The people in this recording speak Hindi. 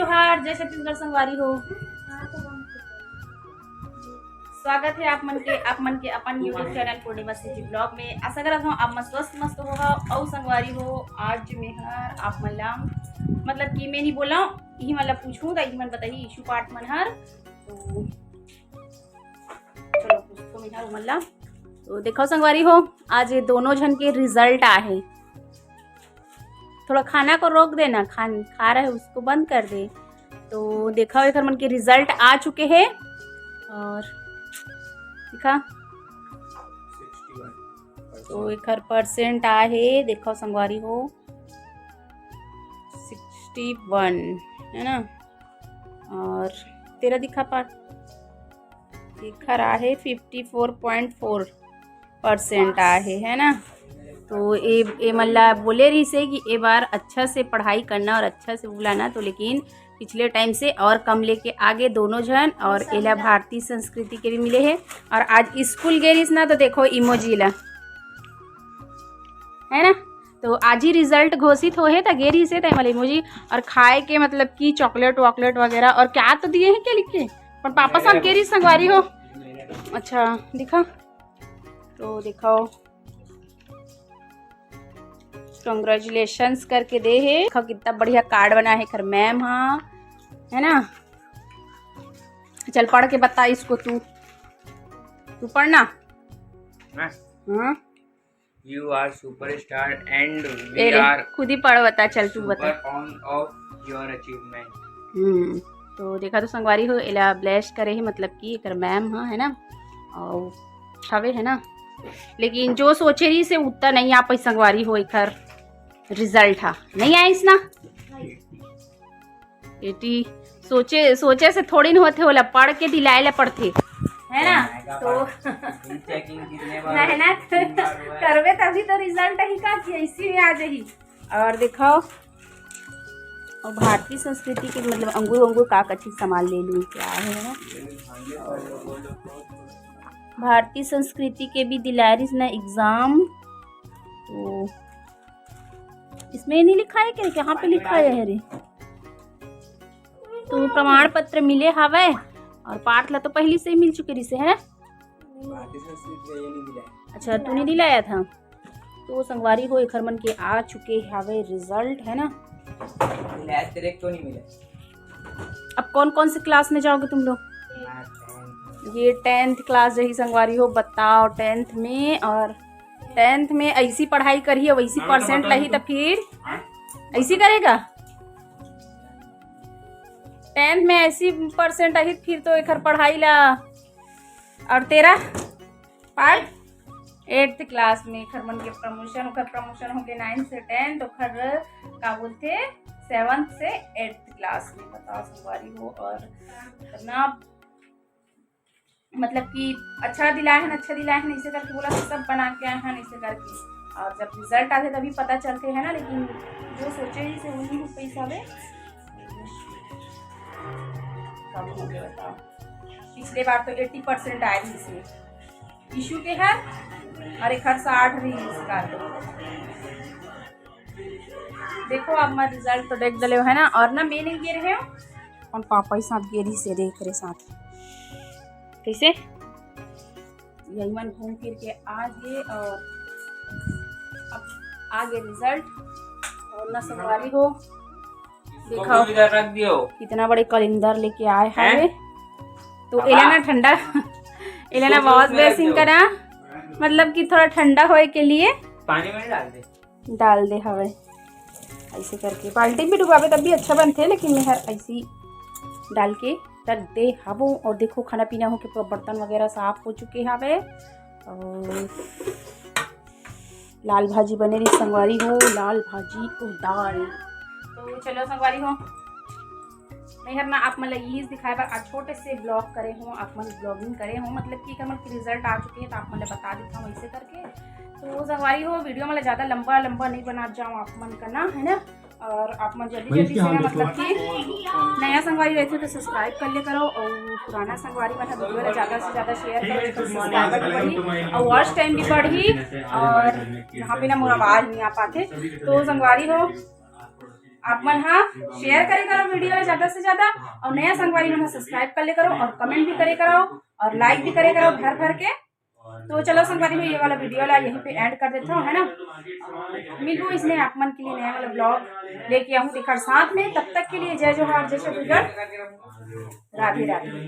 जोहार, जय छत्तीसगढ़ संगवारी हो। स्वागत है आप मन के अपन यूट्यूब चैनल पूर्णिमा जी ब्लॉग में। आशा करत हूँ आप मन स्वस्थ मस्त हो और संगवारी हो। आज मैं हर आप मन ला मतलब कि मैं नहीं बोला यही मतलब पूछूँ तो मन बताइए इशू पार्ट मन हर तो चलो पूछो मैं हर मन ला। तो देखो संगवारी हो, आज दोनों जन के रिजल्ट आए। थोड़ा खाना को रोक देना, खा रहे उसको बंद कर दे। तो देखा एक मन के रिजल्ट आ चुके हैं और देखा तो एक परसेंट आहे। देखो संगवारी हो 61 है ना, और तेरा दिखा पर दिखा रहा है 54.4% आहे है ना। तो ए मल्ला बोले रही से कि ए बार अच्छा से पढ़ाई करना और अच्छा से बुलाना, तो लेकिन पिछले टाइम से और कम लेके आगे दोनों जन। और एला भारतीय संस्कृति के भी मिले हैं। और आज स्कूल गए रही ना तो देखो इमोजी ला है ना। तो आज ही रिजल्ट घोषित हो है तो गे रही से मतलब इमोजी और खाए के मतलब कि चॉकलेट वॉकलेट वगैरह और क्या तो दिए हैं क्या लिख के, पर पापा साथ गे रही संगवारी हो। अच्छा दिखा तो दिखाओ कंग्रेचुलेशंस करके दे है। देखो कितना बढ़िया कार्ड बना है खर मैम हाँ है ना। चल पढ़ के बता इसको, तू पढ़ना। हाँ You are superstar and we are खुद ही पढ़ बता। चल तू बता। proud of your achievement. तो देखा तो संगवारी हो एला ब्लेस करे है मतलब कि कर मैम हाँ है ना और छावे है ना। लेकिन जो सोचे रही से उतना नहीं आ पाई संगवारी हो। एक रिजल्ट हा नहीं आइस ना 80 सोचे से थोड़ी न होते होला, पढ़ के दिलाए ला पड़ते है ना। तो मेहनत करवे तभी तो रिजल्ट ही का इसी में आ जाही। और दिखाओ और भारतीय संस्कृति के मतलब अंगूर का अच्छी सामान ले लूँ क्या है ना। भारतीय संस्कृति के भी दिलारिस ना एग्जाम। तो इसमें नहीं लिखा है क्या, कहाँ पे लिखा है रे। तो प्रमाण पत्र मिले हवे और पाठ ला तो पहले से ही मिल चुके रिसे है। अच्छा तू नहीं दिलाया था। तो संगवारी हो एक मन के आ चुके हवे रिजल्ट है ना। तेरे क्यों नहीं मिले? अब कौन कौन से क्लास में जाओगे तुम लोग? ये 10th क्लास रही संगवारी हो। बताओ 10th में, और 10th में ऐसी पढ़ाई करी है वैसी परसेंट लही तो फिर ऐसी करेगा। 10th में ऐसी परसेंट आई फिर तो एक पढ़ाई ला। और तेरा पार्ट 8th क्लास में खरमन के प्रमोशन हो गए 9 से 10 तो खर का बोलते 7th से 8th क्लास में। बताओ संगवारी हो। और ना मतलब कि अच्छा दिलाए हैं ऐसे करके बोला तो सब बना के आए हैं ऐसे करके। और जब रिजल्ट आते तभी पता चलते हैं ना। लेकिन जो सोचे ही से वही हो पैसा में कब हो गया बताओ। पिछले बार तो 80% आए थी इसमें इशू के है और एक हर 60 रही इसका। देखो अब मैं रिजल्ट तो देख डले है ना। और ना मैं नहीं गे रहे और पापा ही साथ गेरी से देख रहे साथ कैसे यही मन घूम फिर के आ गए। और अब आ गए रिजल्ट और ना संगवारी हो देखो रख दियो कितना बड़े कैलेंडर लेके आए हैं। तो एलाना ठंडा एलाना वॉश बेसिंग करा मतलब कि थोड़ा ठंडा होए के लिए पानी में डाल दे हवे ऐसे करके। बाल्टी भी डुबावे तब भी अच्छा बनते, लेकिन मैं हर ऐसी डाल के रख दे हवो। और देखो खाना पीना हो के पूरा बर्तन वगैरह साफ हो चुके हवे। और लाल भाजी बने रही संगवारी हो, लाल भाजी और दाल। तो चलो संगवारी हो मैं हर ना आप मतलब यही दिखाए बार आज छोटे से ब्लॉग करे हूँ, आप मन ब्लॉगिंग करे हूँ मतलब कि रिजल्ट आ चुके हैं तो आप मतलब बता देता हूँ ऐसे करके। तो संगवारी हो वीडियो मतलब ज़्यादा लंबा नहीं बना जाऊँ आप मन करना है ना। और आप मन जल्दी से मतलब कि नया संगवारी रहते तो सब्सक्राइब कर ले करो। और पुराना संगवारी मतलब वीडियो ज़्यादा से ज़्यादा शेयर करो तो सब्सक्राइबर भी बढ़ी और वॉच टाइम भी बढ़ी। और यहाँ पे ना मोर आवाज़ नहीं आ पाते। तो संगवारी हो आप मन हाँ शेयर करे करो वीडियो ला ज़्यादा से ज़्यादा, और नया संगवारी मन सब्सक्राइब कर ले करो, और कमेंट भी करे करो, और लाइक भी करे करो भर भर के। तो चलो संगवारी में ये वाला वीडियो ला यहीं पे एंड कर देता हूँ, है ना। मिलूँ इसमें आप मन के लिए नया वाला ब्लॉग लेके आऊँ दिखा साथ में। तब तक के लिए जय जोहार, जय छत्तीसगढ़, राधे राधे।